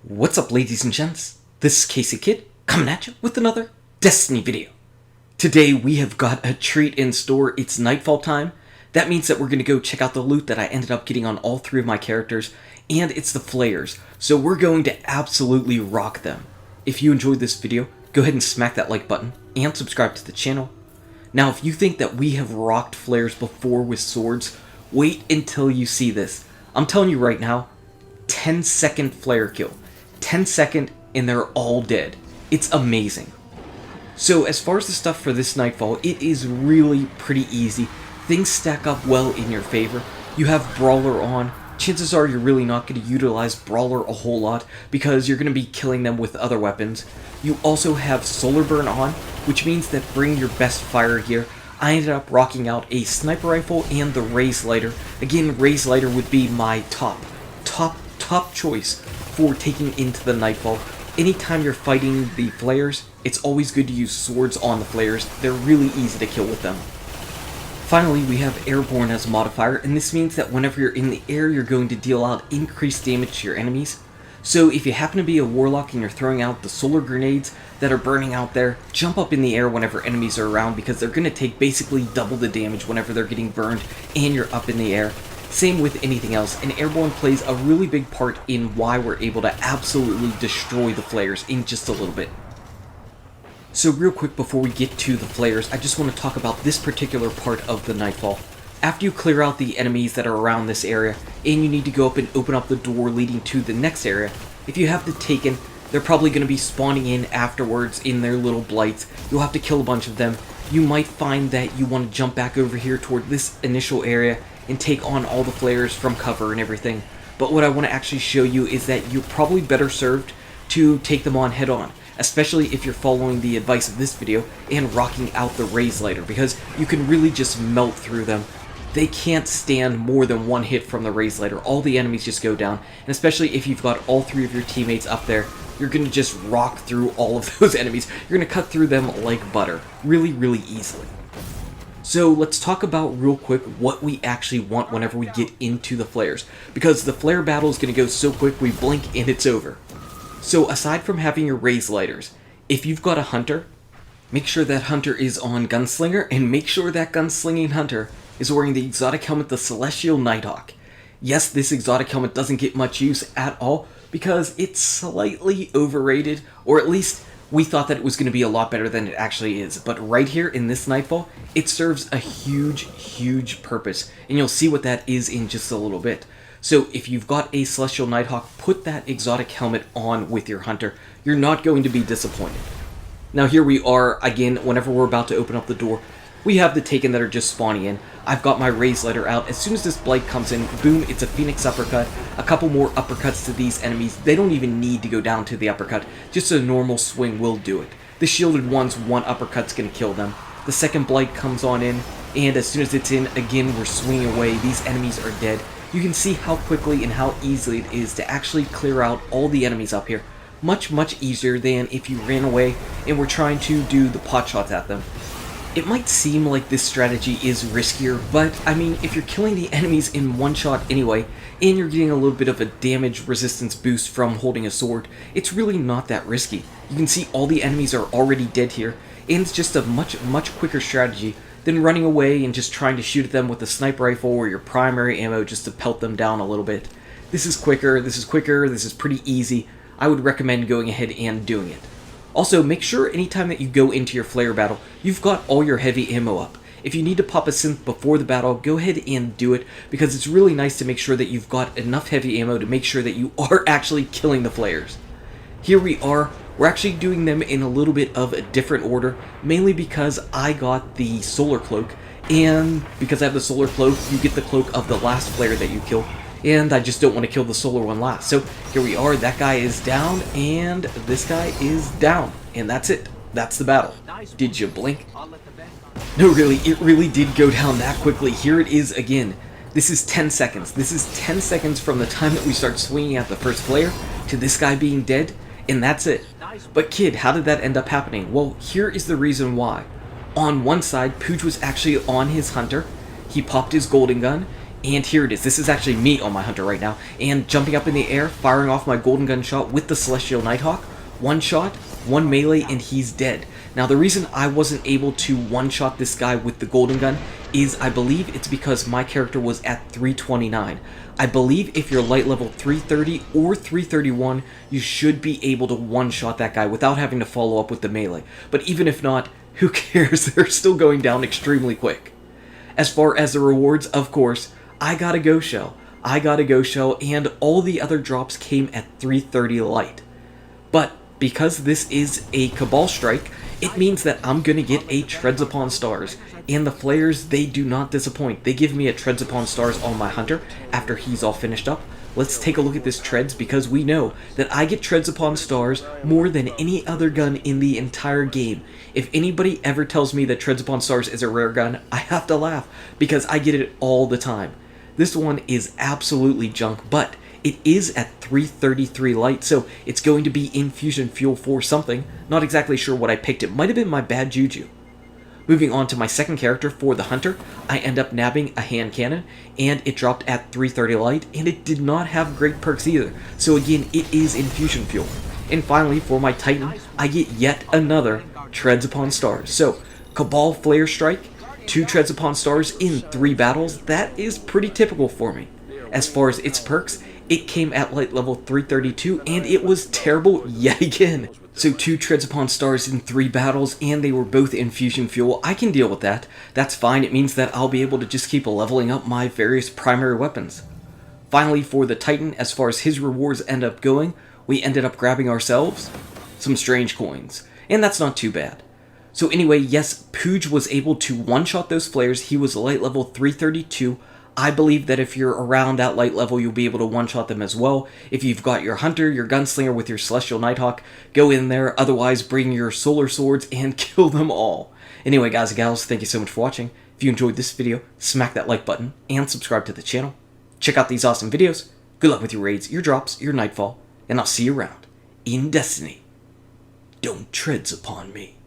What's up, ladies and gents? This is KSigKid coming at you with another Destiny video. Today we have got a treat in store. It's Nightfall time. That means that we're going to go check out the loot that I ended up getting on all three of my characters, and it's the Flayers. So we're going to absolutely rock them. If you enjoyed this video, go ahead and smack that like button and subscribe to the channel. Now, if you think that we have rocked Flayers before with swords, wait until you see this. I'm telling you right now, 10-second Flayer kill. 10-second and they're all dead. It's amazing. So as far as the stuff for this Nightfall, it is really pretty easy. Things stack up well in your favor. You have Brawler on. Chances are you're really not going to utilize Brawler a whole lot because you're going to be killing them with other weapons. You also have Solar Burn on, which means that bring your best fire gear. I ended up rocking out a sniper rifle and the Raise Lighter. Again, Raise Lighter would be my top choice for taking into the Nightfall. Anytime you're fighting the Flayers, it's always good to use swords on the Flayers. They're really easy to kill with them. Finally, we have Airborne as a modifier, and this means that whenever you're in the air, you're going to deal out increased damage to your enemies. So if you happen to be a warlock and you're throwing out the solar grenades that are burning out there, jump up in the air whenever enemies are around because they're going to take basically double the damage whenever they're getting burned and you're up in the air. Same with anything else, and Airborne plays a really big part in why we're able to absolutely destroy the Flayers in just a little bit. So real quick before we get to the Flayers, I just want to talk about this particular part of the Nightfall. After you clear out the enemies that are around this area, and you need to go up and open up the door leading to the next area, if you have the Taken, they're probably going to be spawning in afterwards in their little blights. You'll have to kill a bunch of them. You might find that you want to jump back over here toward this initial area and take on all the Flayers from cover and everything. But what I want to actually show you is that you're probably better served to take them on head on, especially if you're following the advice of this video and rocking out the Raise Lighter, because you can really just melt through them. They can't stand more than one hit from the Raise Lighter. All the enemies just go down, and especially if you've got all three of your teammates up there, you're going to just rock through all of those enemies. You're going to cut through them like butter, really easily. So let's talk about real quick what we actually want whenever we get into the Flayers, because the Flayer battle is going to go so quick we blink and it's over. So aside from having your Raise Lighters, if you've got a Hunter, make sure that Hunter is on Gunslinger, and make sure that Gunslinging Hunter is wearing the exotic helmet, the Celestial Nighthawk. Yes, this exotic helmet doesn't get much use at all because it's slightly overrated, or at least we thought that it was going to be a lot better than it actually is. But right here in this Nightfall, it serves a huge purpose, and you'll see what that is in just a little bit. So if you've got a Celestial Nighthawk, put that exotic helmet on with your Hunter. You're not going to be disappointed. Now here we are, again, whenever we're about to open up the door, we have the Taken that are just spawning in. I've got my Raise Lighter out. As soon as this Blight comes in, boom, it's a Phoenix Uppercut. A couple more uppercuts to these enemies. They don't even need to go down to the uppercut. Just a normal swing will do it. The shielded ones, one uppercut's going to kill them. The second Blight comes on in, and as soon as it's in, again, we're swinging away. These enemies are dead. You can see how quickly and how easily it is to actually clear out all the enemies up here. Much easier than if you ran away and were trying to do the pot shots at them. It might seem like this strategy is riskier, but I mean, if you're killing the enemies in one shot anyway, and you're getting a little bit of a damage resistance boost from holding a sword, it's really not that risky. You can see all the enemies are already dead here, and it's just a much quicker strategy than running away and just trying to shoot at them with a sniper rifle or your primary ammo just to pelt them down a little bit. This is quicker, this is pretty easy. I would recommend going ahead and doing it. Also, make sure anytime that you go into your Flayer battle, you've got all your heavy ammo up. If you need to pop a synth before the battle, go ahead and do it, because it's really nice to make sure that you've got enough heavy ammo to make sure that you are actually killing the Flayers. Here we are. We're actually doing them in a little bit of a different order, mainly because I got the Solar Cloak, and because I have the Solar Cloak, you get the cloak of the last Flayer that you kill, and I just don't want to kill the Solar one last. So here we are, that guy is down, and this guy is down, and that's it. That's the battle. Did you blink? No, really, it really did go down that quickly. Here it is again. This is 10 seconds. This is 10 seconds from the time that we start swinging at the first Flayer to this guy being dead, and that's it. But kid, how did that end up happening? Well, here is the reason why. On one side, Pooj was actually on his Hunter. He popped his golden gun, And here it is. This is actually me on my hunter right now. And jumping up in the air, firing off my golden gun shot with the Celestial Nighthawk. One shot, one melee, and he's dead. Now the reason I wasn't able to one-shot this guy with the golden gun is I believe it's because my character was at 329. I believe if you're light level 330 or 331, you should be able to one-shot that guy without having to follow up with the melee. But even if not, who cares? They're still going down extremely quick. As far as the rewards, of course, I got a Ghost Shell. I got a Ghost Shell, and all the other drops came at 330 light. But because this is a Cabal Strike, it means that I'm going to get a Treads Upon Stars. And the Flayers, they do not disappoint. They give me a Treads Upon Stars on my Hunter after he's all finished up. Let's take a look at this Treads, because we know that I get Treads Upon Stars more than any other gun in the entire game. If anybody ever tells me that Treads Upon Stars is a rare gun, I have to laugh, because I get it all the time. This one is absolutely junk, but it is at 333 light, so it's going to be infusion fuel for something. Not exactly sure what I picked. It might have been my bad juju. Moving on to my second character for the Hunter, I end up nabbing a hand cannon, and it dropped at 330 light, and it did not have great perks either. So again, it is infusion fuel. And finally, for my Titan, I get yet another Treads Upon Stars. So, Cabal Flare Strike, 2 Treads Upon Stars in 3 battles. That is pretty typical for me. As far as its perks, it came at light level 332, and it was terrible yet again. So 2 Treads Upon Stars in 3 battles, and they were both infusion fuel. I can deal with that. That's fine. It means that I'll be able to just keep leveling up my various primary weapons. Finally, for the Titan, as far as his rewards end up going, we ended up grabbing ourselves some strange coins. And that's not too bad. So anyway, yes, Pooj was able to one-shot those flares. He was light level 332. I believe that if you're around that light level, you'll be able to one-shot them as well. If you've got your Hunter, your Gunslinger with your Celestial Nighthawk, go in there. Otherwise, bring your Solar Swords and kill them all. Anyway, guys and gals, thank you so much for watching. If you enjoyed this video, smack that like button and subscribe to the channel. Check out these awesome videos. Good luck with your raids, your drops, your Nightfall, and I'll see you around in Destiny. Don't treads upon me.